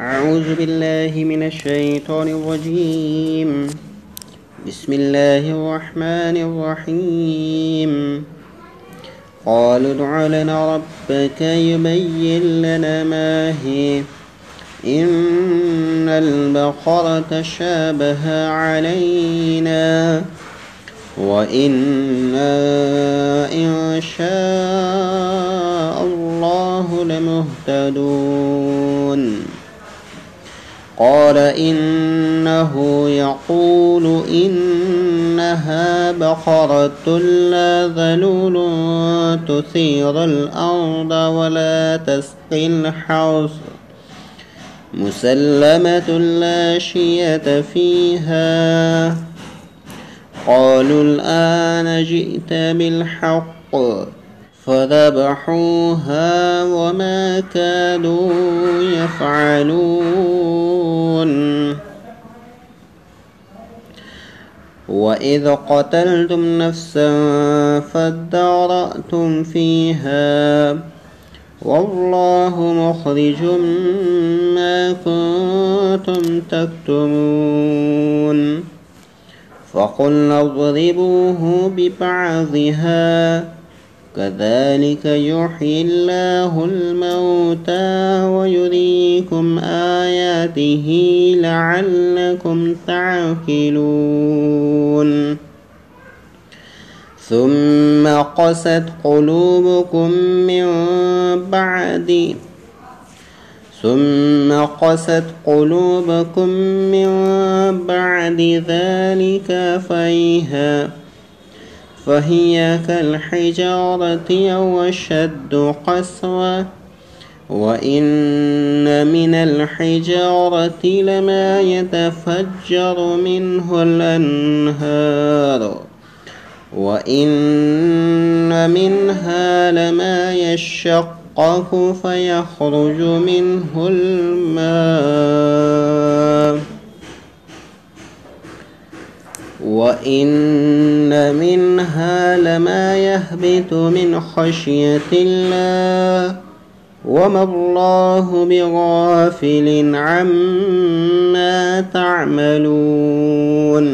أعوذ بالله من الشيطان الرجيم. بسم الله الرحمن الرحيم. قالوا ادع لنا ربك يبين لنا ما هي إن البقرة شابه علينا وإنا إن شاء الله لمهتدون. قال إنه يقول إنها بقرة لا ذلول تثير الأرض ولا تسقي الحرث مسلمة لا شية فيها. قالوا الآن جئت بالحق فذبحوها وما كادوا يفعلون. وإذ قتلتم نفسا فادارأتم فيها والله مخرج ما كنتم تكتمون. فقلنا اضربوه ببعضها كذلك يحيي الله الموتى ويريكم آياته لعلكم تعقلون. ثم قست قلوبكم من بعد ذلك فهي كالحجارة أو أشد قسوة. وإن من الحجارة لما يتفجر منه الأنهار وإن منها لما يشقق فيخرج منه الماء وإن منها لما يهبط من خشية الله وما الله بغافل عما تعملون.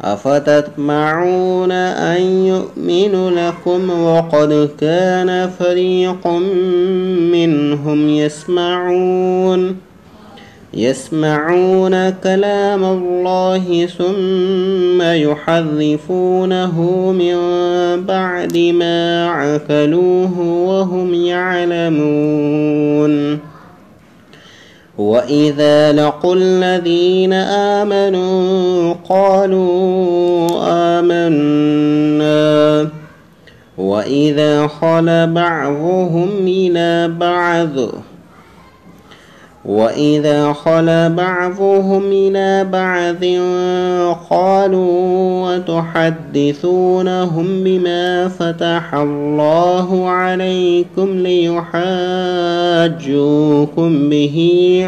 أفتطمعون أن يؤمنوا لكم وقد كان فريق منهم يسمعون كلام الله ثم يحرفونه من بعد ما عقلوه وهم يعلمون. وإذا لقوا الذين آمنوا قالوا آمنا وإذا خلا بعضهم إلى بعض قالوا وتحدثونهم بما فتح الله عليكم ليحاجوكم به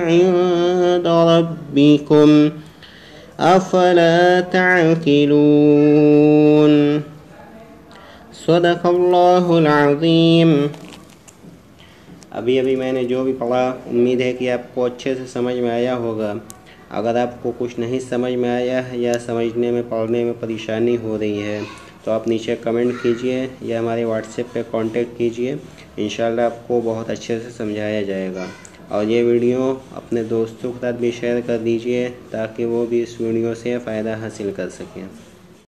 عند ربكم أفلا تعقلون. صدق الله العظيम। अभी मैंने जो भी पढ़ा उम्मीद है कि आपको अच्छे से समझ में आया होगा। अगर आपको कुछ नहीं समझ में आया है या समझने में पढ़ने में परेशानी हो रही है तो आप नीचे कमेंट कीजिए या हमारे व्हाट्सएप पे कांटेक्ट कीजिए। इंशाल्लाह आपको बहुत अच्छे से समझाया जाएगा। और ये वीडियो अपने दोस्तों के साथ भी शेयर कर दीजिए ताकि वो भी इस वीडियो से फ़ायदा हासिल कर सकें।